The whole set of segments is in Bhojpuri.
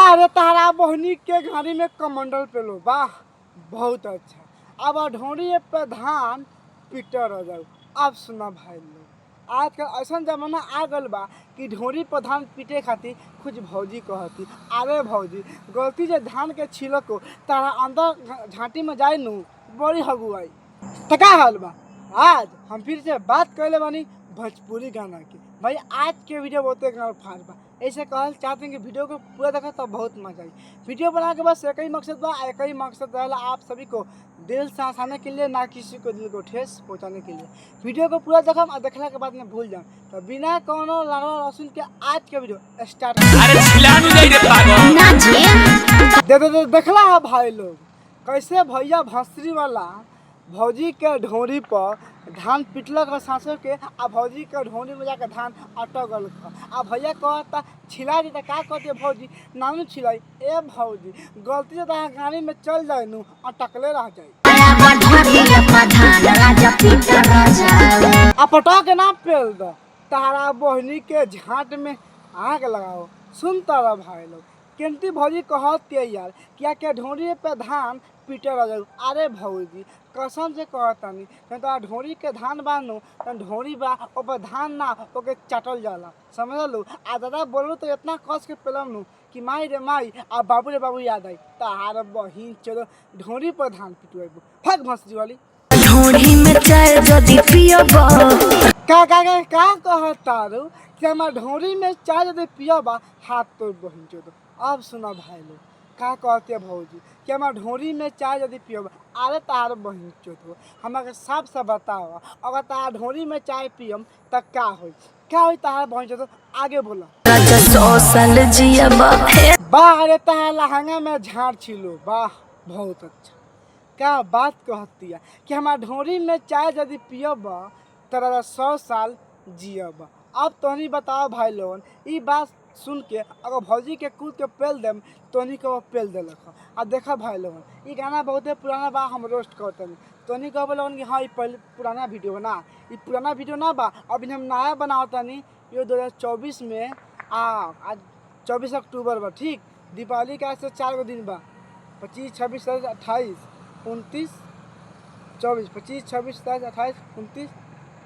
अरे तारा बहनी के घाड़ी में कमंडल पे लो वाह बहुत अच्छा। अब ढोरी पे धान पीटर हो जाओ। अब सुना भाई लोग आजकल ऐसा जमाना आ गल बा कि ढोरी पर धान पीटे खातिर कुछ भौजी कहती अरे भौजी गलती से धान के छिलको तारा अंदर झांटी में जाए नू बड़ी हगुआई तो का हाल बा। आज हम फिर से बात कर बानी भोजपुरी गाना की। भाई आज के वीडियो बहुत फाड़ बा ऐसे कहल चाहते हैं कि वीडियो को पूरा देखा तो बहुत मजा आई। वीडियो बना के बस एक ही मकसद बा, एक ही मकसद रहेला आप सभी को दिल से हंसाने के लिए, ना किसी को दिल को ठेस पहुंचाने के लिए। वीडियो को पूरा देखा और देखला के बाद में भूल जाए तो बिना कोनो लाड़ा रसूल के आज के वीडियो स्टार्ट। दे देखला है भाई लोग कैसे भैया भंसरी वाला भौजी के ढोरी पर धान पिटलक सासो के आ भौजी के ढोरी में जाकर धान अटक गल। आ भैया कहता छिला दी का कहते भौजी नानू छिलाई ए भौजी गलती से तहाँ गाड़ी में चल जाए नू अटकले रह जाए आ पटा के ना पेल दो तारा बहनी के झाट में आग लगाओ। सुनता रहा भाई लोग केंती भौजी कहते यार क्या क्या ढोरी पे धान पीटे रह जाऊ। अरे भौजी कसम से कहतानी तो ढोरी के धान बानू तो ढोरी बा ऊपर धान ना ओके चटल जाला समझ लो। आ दादा बोलू तो इतना कस के पेलम नू कि माई रे माई आ बाबू रे बाबू याद आई तार बहिन चलो ढोरी पर धान पिटवेबू फक भंसरी वाली ढोरी में चाय जदी पियबा का कहतारू कि हमार ढोरी में चाय जदी पियबा हाथ तोड़ बहिन चलो। अब सुना भाई लोग का कहते हैं भौजी कि हमार ढोरी में चाय यदि पियब अरे तार बहिन चोत हो हमारे साफ साफ बताओ अगर तार ढोरी में चाय पियम तब क्या होई तार बहिन चोत आगे बोला वाह अरे तार लहंगा में झाड़ छिलो वाह बहुत अच्छा। क्या बात कहती है कि हमार ढोरी में चाय यदि पियब तरह 100 साल जियब। अब तोहनी बताओ भाई लोगन ई बात सुन के अगर भौजी के कूद के पेल देम तोहनी के वो पेल देलक। आ देखा भाई लोगन ई गाना बहुत पुराना बा हम रोस्ट करते तोहनी कह लोगन कि हाँ ये पहले पुराना वीडियो बना ये पुराना वीडियो ना बा अभी हम नया बनावतनी ये 2024 में आज 24 अक्टूबर बा ठीक। दीपावली का आज से 4 दिन बा 25 26 27 28 29 24 25 26 27 28 29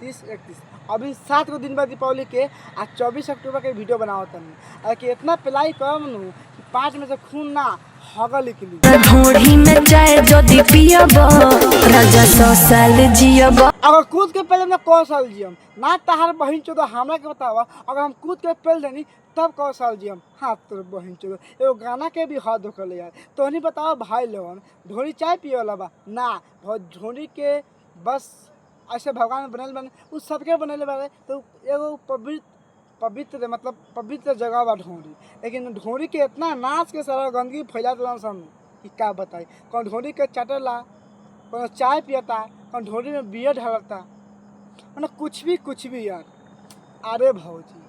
30 31 अभी 7 दिन बाद दीपावली के आज 24 अक्टूबर के वीडियो बनावत नहीं कि इतना पिलाई कम नू कि 5 में से खून ना हगल निकली। ढोरी में चाय जदी पियबा राजा 100 साल जियबा अगर कूद के पहले ना 100 साल जियम ना तार बहिन चोदो हमरा के बतावा अगर हम कूद के पेल देनी तब 100 साल जियम हाथ तोर बहिन चोदो एगो गाना के भी हाथ धोकल यार। तो नहीं बताओ भाई लोगन ढोरी चाय पिए वाला बा ना ढोरी के बस ऐसे भगवान बनल बने उस सबके बनले बारे तो एगो पवित्र मतलब पवित्र जगह बा ढोरी। लेकिन ढोरी के इतना नाच के सारा गंदगी फैला दिला सन कि क्या बताई कौन ढोरी के चटला कौन चाय पियता कौन ढोरी में बियर ढलता मतलब कुछ भी यार। अरे भौजी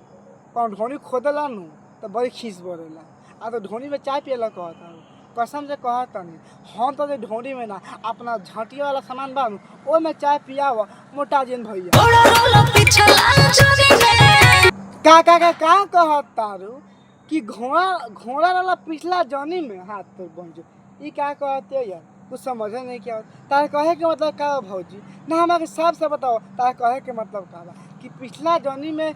कौन ढोरी खोदला नू तो बड़ी खींच बढ़ेला आ तो ढोरी में चाय पियला कहता कसम से कहता नहीं हम तो ढोरी में ना अपना झाटिया वाला सामान बानू ओ में चाय पियाव मोटा जिन भैया का कहतारू कि घोड़ा वाला पिछला जनी में हाथ तो बन ई क्या कहते हो यार कुछ समझ नहीं क्या तार कहे के मतलब का भौजी ना हमारे साफ से बताओ तार कहे के मतलब का बा कि पिछला जनी में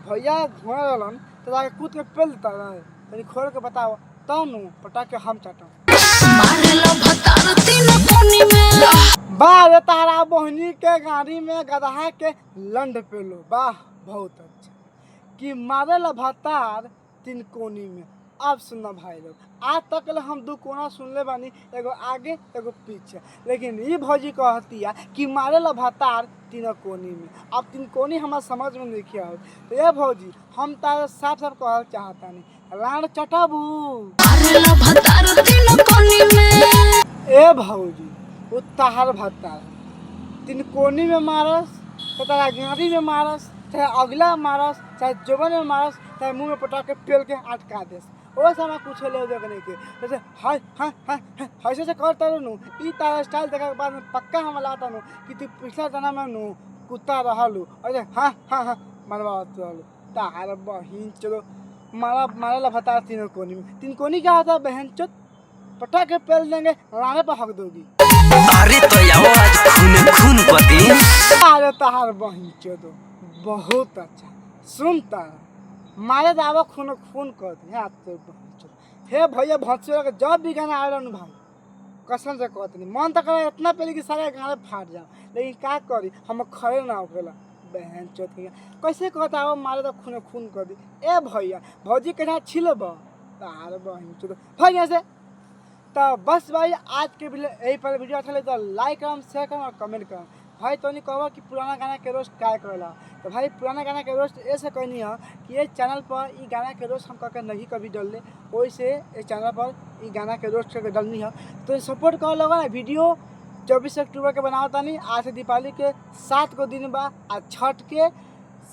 भैया घोड़ा रहलन तो ताके कूद के पेल देता रहे तनी खोल के बताओ तब नू पटा के हम चाटम बाह तारा बहनी के गाड़ी में गदहा के लंड पेलो वाह बहुत अच्छा कि मारे ला भतार 3 कोनी में। अब सुनना भाई लोग आज तक हम 2 कोना सुनले बानी एगो आगे एगो पीछे लेकिन ये भौजी कहती है कि मारे ला भतार 3 कोनी में। अब 3 कोनी हमारा समझ में नहीं किया हो तो ये भौजी हम तार साफ कहल चाहता नहीं लाड़ चटाबू ए भौजी वो तार भतार 3 कोनी में मारस तो तारा गाड़ी में मारस चाहे अगला मारस चाहे जोबन में मारस चाहे मुंह में पटा के पेल के अटका देस ओ समय कुछ ले दे नहीं के जैसे हाय हाय हाय ऐसे से करता रहनु ई तारा स्टाइल देखा के बाद में पक्का हम लाता नु कि तू पिछला जना में नु कुत्ता रहलू अरे हां हां हां मनवा रहलू तार बहिन चलो मारा मारा लफता तीनों कोनी में। तीन कोनी क्या होता है बहन चोत, पटा के पेल देंगे लाने पर हक दोगी। अरे तो आओ आज खून खून पति। अरे तार बहिन चोद बहुत अच्छा सुन तारा मारे दावा खून खून कर दे हाथ तो बहिन चोद। हे भैया भंसुआ के जब भी गाना आ रहा भाई कसम से कहते नहीं मन तक इतना पहले कि सारे गाने फाट जाओ, लेकिन क्या करी हम खड़े ना होकेला बहन चोद के कैसे कहता हो मारे तो खून खून कर दी। ए भैया भौजी के साथ छिलब तार बहन चोद भैया से। तो बस भाई आज के यही पर वीडियो अच्छा लगे तो लाइक करम शेयर करम और कमेंट करम। भाई तो नहीं कहो कि पुराना गाना के रोस्ट क्या करेला, तो भाई पुराना गाना के रोस्ट ऐसे कहनी है कि ये चैनल पर ये गाना के रोस्ट हम करके नहीं कभी डल वैसे ये चैनल पर ये गाना के रोस्ट करके डलनी है। तो सपोर्ट कर लोगा ना। वीडियो 24 अक्टूबर के बनाओ तानी आज दीपावली के 7 गो दिन बा आ छठ के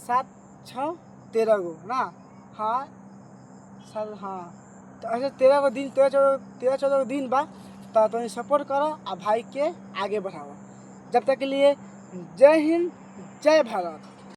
7 6 13 गो ना। हाँ सर हाँ तो ऐसे 13 गो दिन 13-14 गो दिन बा। तो सपोर्ट करो आ भाई के आगे बढ़ाओ। जब तक के लिए जय हिंद जय भारत।